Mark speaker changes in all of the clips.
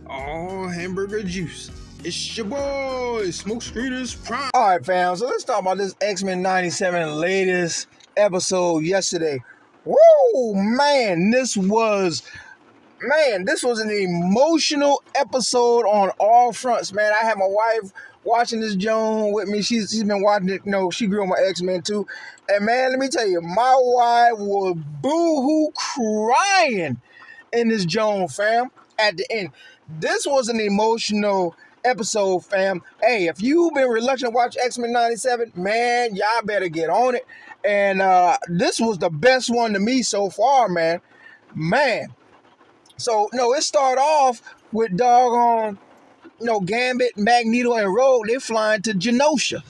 Speaker 1: Oh, hamburger juice. It's your boy, Smoke Screeners Prime.
Speaker 2: All right, fam. So let's talk about this XMEN97 latest episode yesterday. Woo, man, this was an emotional episode on all fronts, man. I had my wife watching this Joan with me. She's been watching it. She grew up my X-Men too. And man, let me tell you, my wife was boo-hoo crying in this Joan, fam, at the end. This was an emotional episode, fam. Hey, if you've been reluctant to watch XMEN97, man, y'all better get on it. And this was the best one to me so far, man. So, it started off with doggone, Gambit, Magneto, and Rogue. They flying to Genosha.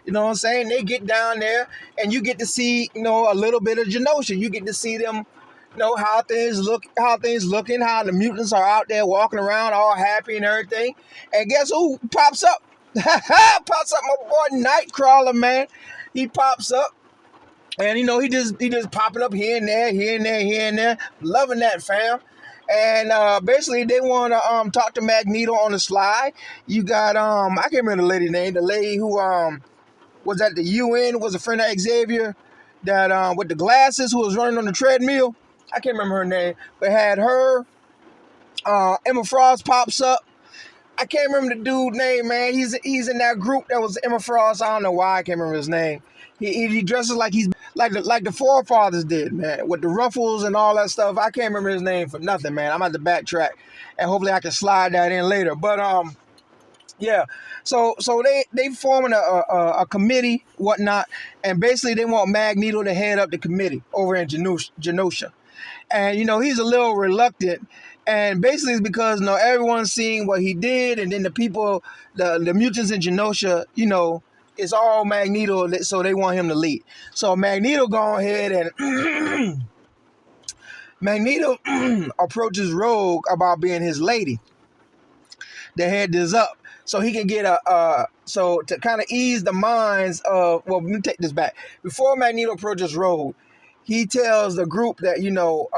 Speaker 2: You know what I'm saying? They get down there, and you get to see, a little bit of Genosha. You get to see them, how things looking, how the mutants are out there walking around all happy and everything. And guess who pops up? Pops up, my boy Nightcrawler, man. He pops up. And he just popping up here and there. Loving that, fam. And basically they want to talk to Magneto on the slide. You got I can't remember the lady's name. The lady who was at the UN, was a friend of Xavier, that with the glasses, who was running on the treadmill. I can't remember her name, but had her. Emma Frost pops up. I can't remember the dude's name, man. He's in that group that was Emma Frost. I don't know why I can't remember his name. He dresses like he's like the forefathers did, man, with the ruffles and all that stuff. I can't remember his name for nothing, man. I'm at the backtrack, and hopefully I can slide that in later. But yeah. So they forming a committee, whatnot, and basically they want Magneto to head up the committee over in Genosha. And he's a little reluctant, and basically it's because everyone's seeing what he did, and then the people, the mutants in Genosha, it's all Magneto, so they want him to lead. So Magneto go ahead and Magneto approaches Rogue about being his lady to head this up, so he can get so to kind of ease the minds of. Well, let me take this back. Before Magneto approaches Rogue, he tells the group that he'll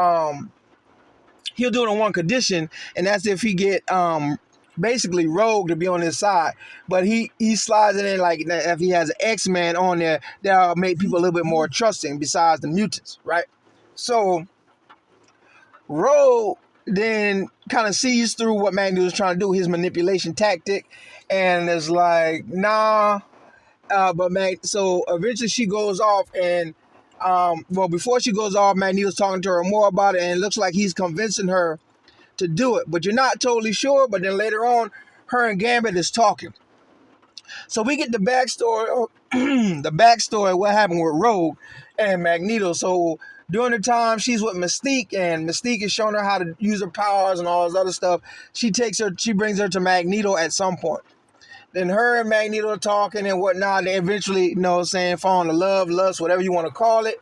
Speaker 2: do it on one condition, and that's if he get basically Rogue to be on his side. But he slides it in like if he has an X-Man on there, that'll make people a little bit more trusting besides the mutants, right? So Rogue then kind of sees through what Magneto's trying to do, his manipulation tactic, and is like, nah. So eventually she goes off, and before she goes off, Magneto's talking to her more about it, and it looks like he's convincing her to do it, but you're not totally sure. But then later on, her and Gambit is talking. So we get the backstory, what happened with Rogue and Magneto. So during the time she's with Mystique, and Mystique is showing her how to use her powers and all this other stuff, she brings her to Magneto at some point. Then her and Magneto are talking and whatnot. They eventually, fall into love, lust, whatever you want to call it.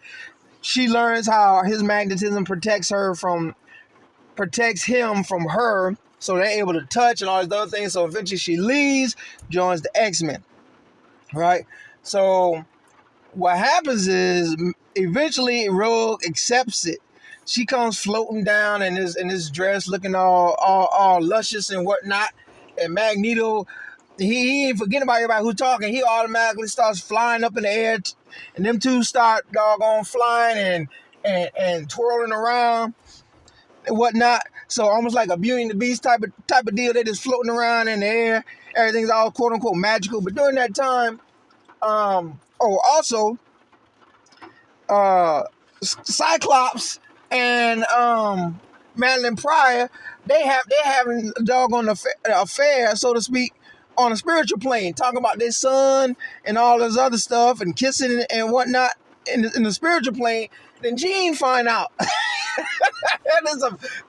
Speaker 2: She learns how his magnetism protects him from her, so they're able to touch and all these other things. So eventually she leaves, joins the X-Men, right? So what happens is eventually Rogue accepts it. She comes floating down in this dress, looking all luscious and whatnot. And Magneto, he ain't forgetting about everybody who's talking. He automatically starts flying up in the air, and them two start doggone flying and twirling around and whatnot. So almost like a Beauty and the Beast type of deal. They're just floating around in the air. Everything's all quote unquote magical. But during that time, also Cyclops and Madeline Pryor, they're having a doggone affair, so to speak, on a spiritual plane, talking about their son and all this other stuff, and kissing and whatnot in the spiritual plane. Then Jean find out. This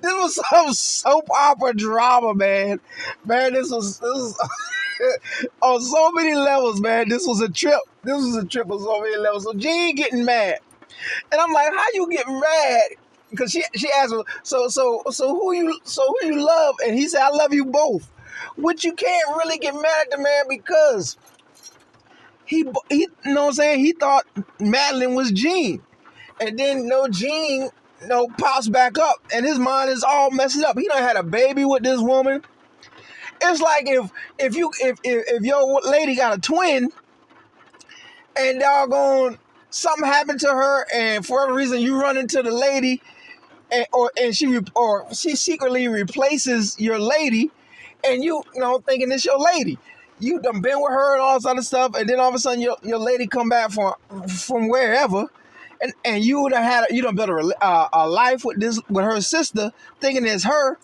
Speaker 2: was some soap opera drama, man. This was on so many levels, man. This was a trip on so many levels. So Jean getting mad, and I'm like, how you get mad? Because she asked him, so who you love? And he said, I love you both. Which you can't really get mad at the man, because he you know what I'm saying, he thought Madeline was Jean. And then Jean pops back up, and his mind is all messed up. He done had a baby with this woman. It's like if your lady got a twin and doggone something happened to her, and for whatever reason you run into the lady, and she secretly replaces your lady, and you know thinking it's your lady. You done been with her and all this other stuff, and then all of a sudden your lady come back from wherever, and you done built a life with her sister, thinking it's her,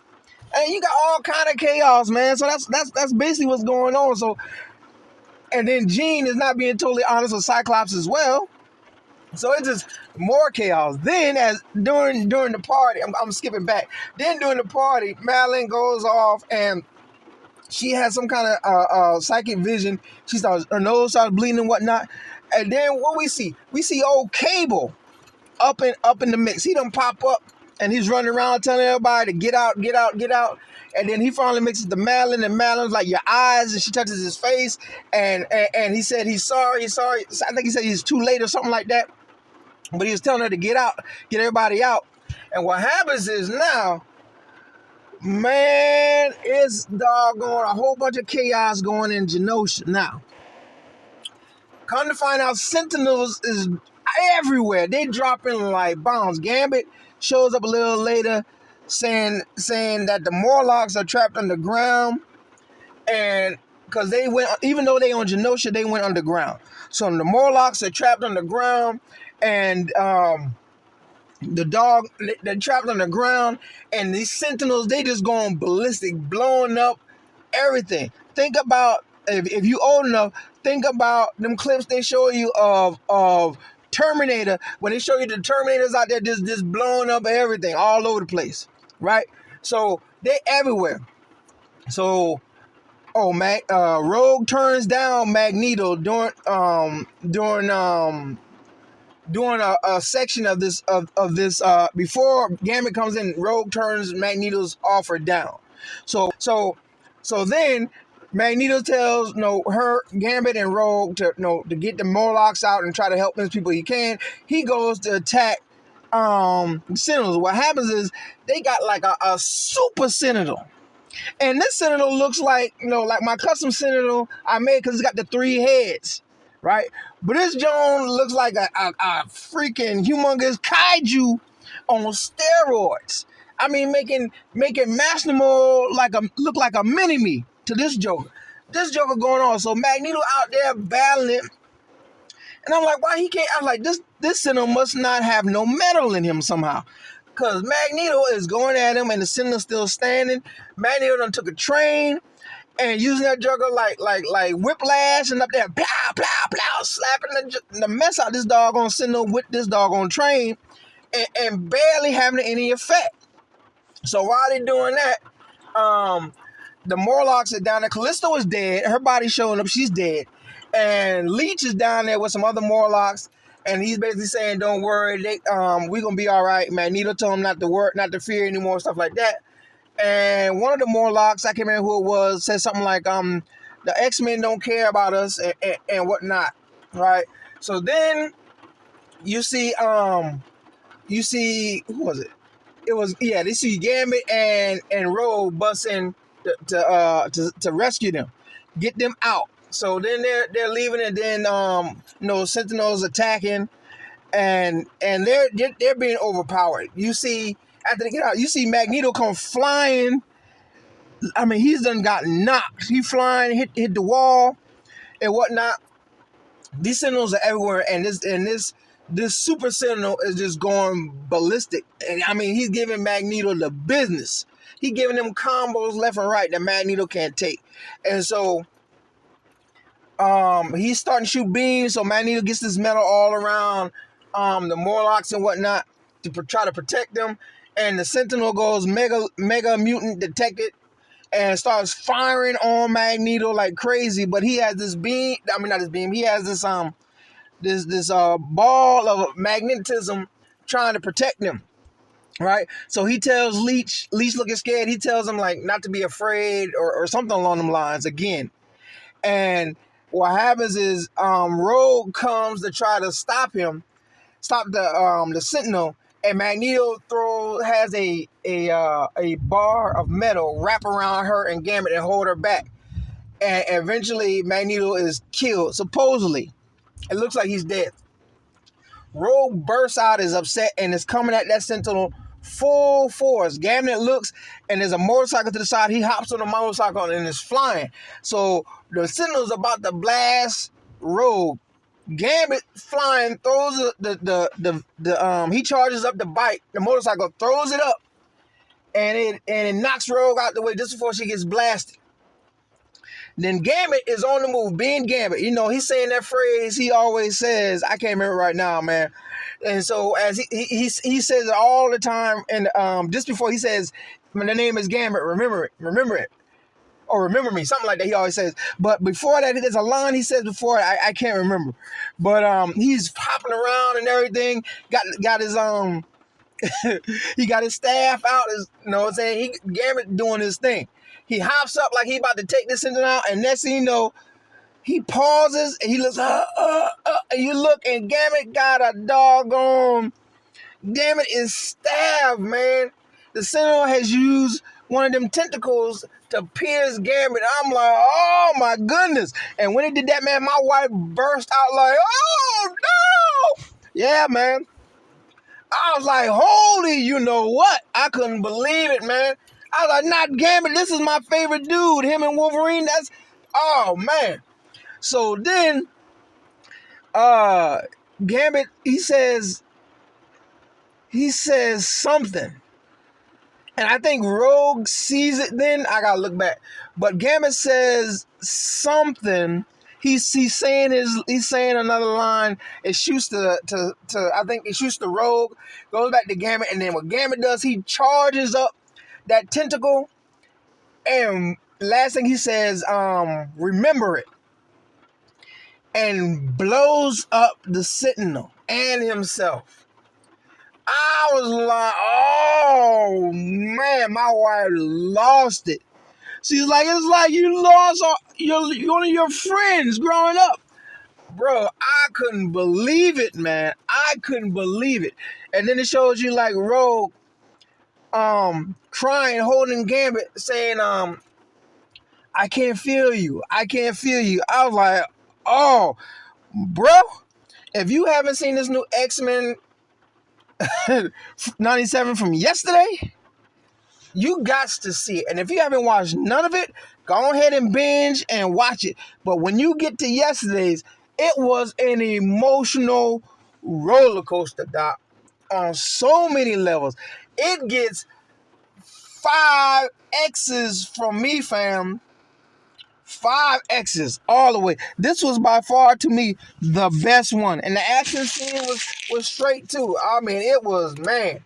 Speaker 2: and you got all kind of chaos, man. So that's basically what's going on. So, and then Jean is not being totally honest with Cyclops as well. So it's just more chaos. Then as during the party, I'm skipping back. Then during the party, Madeline goes off and she has some kind of psychic vision. Her nose starts bleeding and whatnot. And then what we see old Cable up in the mix. He done pop up and he's running around telling everybody to get out. And then he finally mixes to Madeline, and Madeline's like, your eyes, and she touches his face, and he said he's sorry. I think he said he's too late or something like that. But he was telling her to get out, get everybody out. And what happens is now, man, it's doggone a whole bunch of chaos going in Genosha. Now, come to find out, Sentinels is everywhere. They dropping like bombs. Gambit shows up a little later saying that the Morlocks are trapped underground, and because they went, even though they on Genosha, they went underground. So the Morlocks are trapped underground, and they're trapped underground, and these Sentinels, they just going ballistic, blowing up everything. Think about, if you old enough, think about them clips they show you of Terminator, when they show you the Terminators out there just blowing up everything all over the place, right? So they everywhere. So Rogue turns down Magneto during a section of this before Gambit comes in. Rogue turns Magneto's offer down. So then Magneto tells her, Gambit and Rogue to get the Morlocks out and try to help as people he can. He goes to attack Sentinels. What happens is they got like a super Sentinel. And this Sentinel looks like, like my custom Sentinel I made, because it's got the 3 heads, right? But this Joan looks like a freaking humongous kaiju on steroids. I mean, making Maximo look like a mini-me to this Joker. This Joker going on. So Magneto out there battling it. And I'm like, why he can't? I'm like, this Sentinel must not have no metal in him somehow. Because Magneto is going at him and the Sentinel's still standing. Magneto done took a train and using that Joker like whiplash, and up there, plow, plow, plow, slapping the mess out this doggone Sentinel with this doggone train, and barely having any effect. So while they're doing that, the Morlocks are down there. Callisto is dead. Her body's showing up. She's dead. And Leech is down there with some other Morlocks. And he's basically saying, don't worry, we're going to be all right. Magneto told him not to fear anymore, stuff like that. And one of the Morlocks, I can't remember who it was, said something like, the X-Men don't care about us and whatnot, right? So then you see, who was it? They see Gambit and Rogue busting to rescue them, get them out. So then they're leaving, and then Sentinels attacking, and they're being overpowered. You see, after they get out, you see Magneto come flying. I mean, he's done got knocked. He flying, hit the wall and whatnot. These Sentinels are everywhere, and this Super Sentinel is just going ballistic. And I mean, he's giving Magneto the business. He's giving them combos left and right that Magneto can't take, and so. He's starting to shoot beams, so Magneto gets this metal all around the Morlocks and whatnot to try to protect them. And the Sentinel goes mega mutant detected and starts firing on Magneto like crazy. But he has this beam. I mean, not this beam. He has this this ball of magnetism trying to protect them. Right? So he tells Leech looking scared. He tells him like not to be afraid or something along them lines again. And what happens is Rogue comes to try to stop the Sentinel, and Magneto has a bar of metal wrap around her and Gambit and hold her back. And eventually Magneto is killed. Supposedly, it looks like he's dead. Rogue bursts out, is upset, and is coming at that Sentinel full force. Gambit looks, and there's a motorcycle to the side. He hops on the motorcycle and is flying. So the Sentinel's about to blast Rogue. Gambit flying throws he charges up the bike, the motorcycle, throws it up, and it knocks Rogue out the way just before she gets blasted. Then Gambit is on the move, being Gambit. You know, he's saying that phrase he always says. I can't remember right now, man. And so as he says it all the time, and just before he says, "The name is Gambit, remember it, or remember me," something like that. He always says. But before that, there's a line he says before. I can't remember. But he's hopping around and everything. Got his he got his staff out. You know what I'm saying? Gambit doing his thing. He hops up like he about to take this engine out, and next thing you know, he pauses and he looks, and you look, and Gambit got a doggone. Gambit is stabbed, man. The Sentinel has used one of them tentacles to pierce Gambit. I'm like, oh my goodness. And when he did that, man, my wife burst out like, oh no. Yeah, man. I was like, holy, you know what? I couldn't believe it, man. I was like, not Gambit. This is my favorite dude. Him and Wolverine. Oh man. So then, Gambit, he says something. And I think Rogue sees it then. I gotta look back. But Gambit says something. He's saying another line. It shoots to I think it shoots to Rogue, goes back to Gambit, and then what Gambit does, he charges up that tentacle, and last thing he says, remember it, and blows up the Sentinel and himself. I was like, oh man, my wife lost it. She's like, it's like you lost one of your friends growing up. Bro, I couldn't believe it, man. I couldn't believe it. And then it shows you like Rogue crying, holding Gambit, saying, I can't feel you. I can't feel you. I was like, oh, bro, if you haven't seen this new X-Men 97 from yesterday, you got to see it. And if you haven't watched none of it, go ahead and binge and watch it. But when you get to yesterday's, it was an emotional roller coaster, Doc, on so many levels. It gets 5 X's from me, fam. 5 X's all the way. This was by far, to me, the best one. And the action scene was straight, too. I mean, it was, man.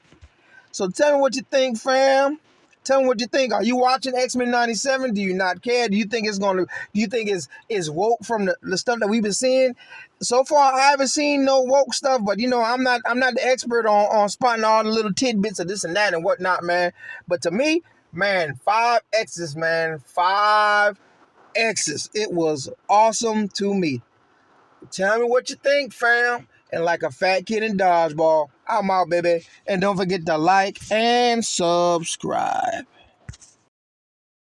Speaker 2: So tell me what you think, fam. Tell me what you think. Are you watching X-Men 97? Do you not care? Do you think it's woke from the stuff that we've been seeing? So far, I haven't seen no woke stuff, but you know, I'm not the expert on spotting all the little tidbits of this and that and whatnot, man. But to me, man, 5 X's, man. 5 X's. It was awesome to me. Tell me what you think, fam. And like a fat kid in dodgeball, I'm out, baby. And don't forget to like and subscribe.